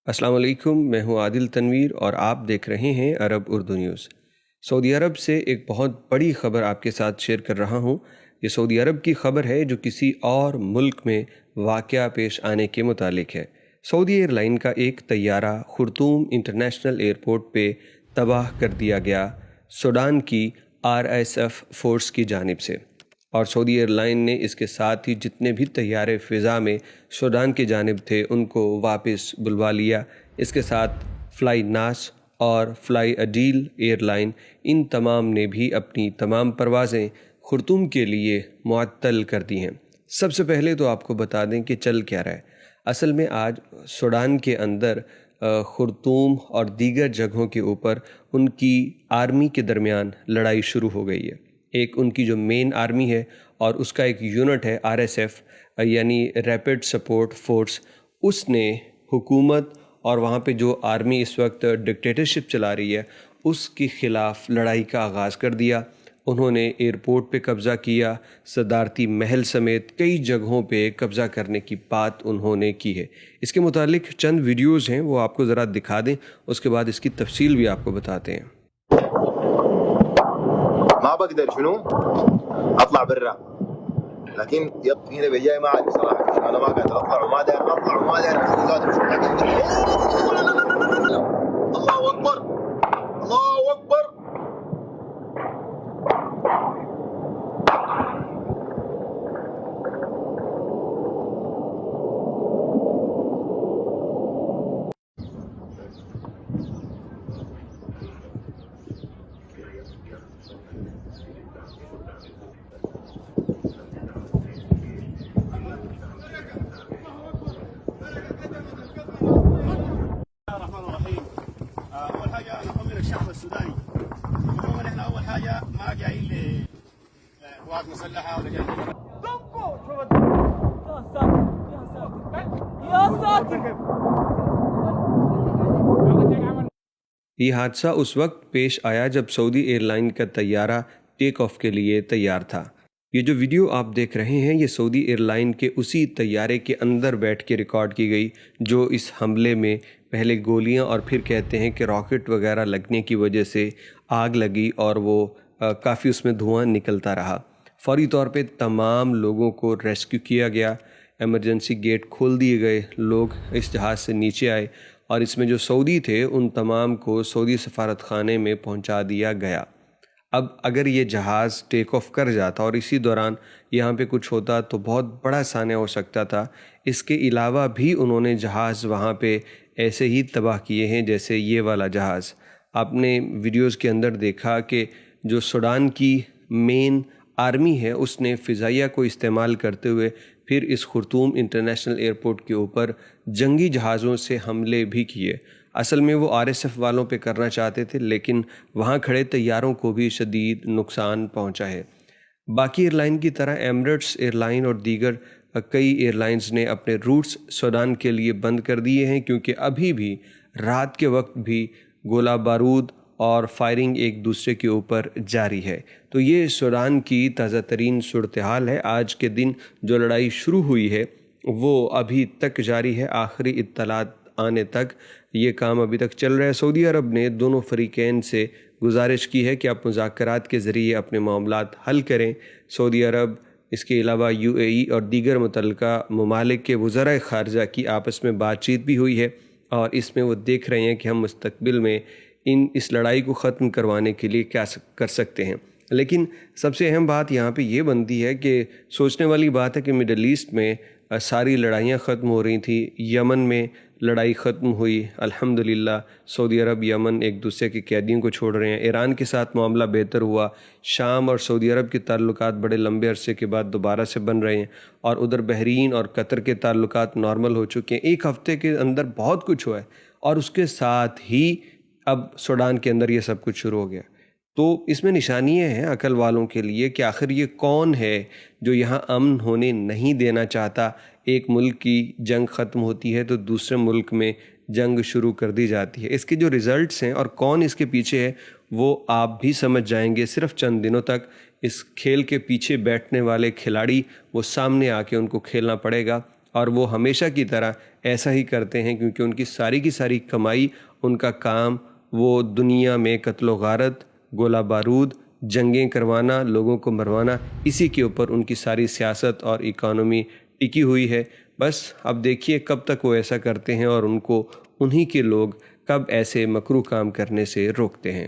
अस्सलाम वालेकुम, मैं हूं आदिल तनवीर और आप देख रहे हैं अरब उर्दू न्यूज़। सऊदी अरब से एक बहुत बड़ी ख़बर आपके साथ शेयर कर रहा हूं। ये सऊदी अरब की ख़बर है जो किसी और मुल्क में वाक़या पेश आने के मुतालिक है। सऊदी एयरलाइन का एक तैयारा खुर्तूम इंटरनेशनल एयरपोर्ट पे तबाह कर दिया गया सूडान की RSF फोर्स की जानिब से, और सऊदी एयरलाइन ने इसके साथ ही जितने भी तैयारे फ़िज़ा में सूडान की जानिब थे उनको वापस बुलवा लिया। इसके साथ फ़्लाई नास और फ़्लाई अडील एयरलाइन, इन तमाम ने भी अपनी तमाम परवाज़ें खुर्तूम के लिए मुअत्तल कर दी हैं। सबसे पहले तो आपको बता दें कि चल क्या रहा है। असल में आज सूडान के अंदर खुर्तूम और दीगर जगहों के ऊपर उनकी आर्मी के दरमियान लड़ाई शुरू हो गई है। एक उनकी जो मेन आर्मी है और उसका एक यूनिट है RSF यानी रैपिड सपोर्ट फोर्स, उसने हुकूमत और वहाँ पे जो आर्मी इस वक्त डिक्टेटरशिप चला रही है उसके ख़िलाफ़ लड़ाई का आगाज़ कर दिया। उन्होंने एयरपोर्ट पे कब्ज़ा किया, सदारती महल समेत कई जगहों पे कब्ज़ा करने की बात उन्होंने की है। इसके मुतालिक चंद वीडियोज़ हैं, वो आपको ज़रा दिखा दें, उसके बाद इसकी तफसील भी आपको बताते हैं। ما بقدر شنو اطلع برا، لكن هنا بيجاي ما عارف صراحه، انا ما قادر اطلع وما داير اطلع وما داير قادر اشوف حاجه. الله اكبر الله اكبر. اول حاجه انا اطمن الشعب السوداني، عموما احنا اول حاجه ما جايين لقوات مسلحه ولا جايين ये हादसा उस वक्त पेश आया जब सऊदी एयरलाइन का तैयारा टेक ऑफ के लिए तैयार था। ये जो वीडियो आप देख रहे हैं ये सऊदी एयरलाइन के उसी तैयारे के अंदर बैठ के रिकॉर्ड की गई जो इस हमले में पहले गोलियां और फिर कहते हैं कि रॉकेट वगैरह लगने की वजह से आग लगी और वो काफ़ी उसमें धुआं निकलता रहा। फौरी तौर पे तमाम लोगों को रेस्क्यू किया गया, एमरजेंसी गेट खोल दिए गए, लोग इस जहाज़ से नीचे आए और इसमें जो सऊदी थे उन तमाम को सऊदी सफारत खाने में पहुंचा दिया गया। अब अगर ये जहाज़ टेक ऑफ कर जाता और इसी दौरान यहाँ पे कुछ होता तो बहुत बड़ा सान्या हो सकता था। इसके अलावा भी उन्होंने जहाज़ वहाँ पे ऐसे ही तबाह किए हैं जैसे ये वाला जहाज़। आपने वीडियोस के अंदर देखा कि जो सूडान की मेन आर्मी है उसने फ़िज़ाइया को इस्तेमाल करते हुए फिर इस खुर्तूम इंटरनेशनल एयरपोर्ट के ऊपर जंगी जहाज़ों से हमले भी किए। असल में वो RSF वालों पे करना चाहते थे लेकिन वहाँ खड़े तैयारों को भी शदीद नुकसान पहुँचा है। बाकी एयरलाइन की तरह एमिरेट्स एयरलाइन और दीगर कई एयरलाइंस ने अपने रूट्स सूडान के लिए बंद कर दिए हैं क्योंकि अभी भी रात के वक्त भी गोला बारूद और फायरिंग एक दूसरे के ऊपर जारी है। तो ये सूडान की ताज़ा तरीन सूरत हाल है। आज के दिन जो लड़ाई शुरू हुई है वो अभी तक जारी है, आखिरी इत्तलात आने तक ये काम अभी तक चल रहा है। सऊदी अरब ने दोनों फरीकैन से गुजारिश की है कि आप मुज़ाकरात के ज़रिए अपने मामलात हल करें। सऊदी अरब, इसके अलावा UAE और दीगर मुतल्लिका ममालिक के वज़राए ख़ारजा की आपस में बातचीत भी हुई है और इसमें वो देख रहे हैं कि हम मुस्तक़बिल में इस लड़ाई को ख़त्म करवाने के लिए क्या कर सकते हैं। लेकिन सबसे अहम बात यहाँ पे ये बनती है कि सोचने वाली बात है कि मिडल ईस्ट में सारी लड़ाइयाँ ख़त्म हो रही थी। यमन में लड़ाई ख़त्म हुई अल्हम्दुलिल्लाह, सऊदी अरब यमन एक दूसरे के कैदियों को छोड़ रहे हैं। ईरान के साथ मामला बेहतर हुआ, शाम और सऊदी अरब के ताल्लुकात बड़े लंबे अरसे के बाद दोबारा से बन रहे हैं और उधर बहरीन और कतर के ताल्लुकात नॉर्मल हो चुके हैं। एक हफ़्ते के अंदर बहुत कुछ हुआ है और उसके साथ ही अब सूडान के अंदर ये सब कुछ शुरू हो गया। तो इसमें निशानियाँ हैं अकल वालों के लिए कि आखिर ये कौन है जो यहाँ अमन होने नहीं देना चाहता। एक मुल्क की जंग ख़त्म होती है तो दूसरे मुल्क में जंग शुरू कर दी जाती है। इसके जो रिज़ल्ट्स हैं और कौन इसके पीछे है वो आप भी समझ जाएंगे सिर्फ चंद दिनों तक। इस खेल के पीछे बैठने वाले खिलाड़ी वो सामने आके उनको खेलना पड़ेगा اور وہ ہمیشہ کی طرح ایسا ہی کرتے ہیں، کیونکہ ان کی ساری کمائی، ان کا کام وہ دنیا میں قتل و غارت، گولہ بارود، جنگیں کروانا، لوگوں کو مروانا، اسی کے اوپر ان کی ساری سیاست اور اکانومی ٹکی ہوئی ہے۔ بس اب دیکھیے کب تک وہ ایسا کرتے ہیں اور ان کو انہی کے لوگ کب ایسے مکروہ کام کرنے سے روکتے ہیں۔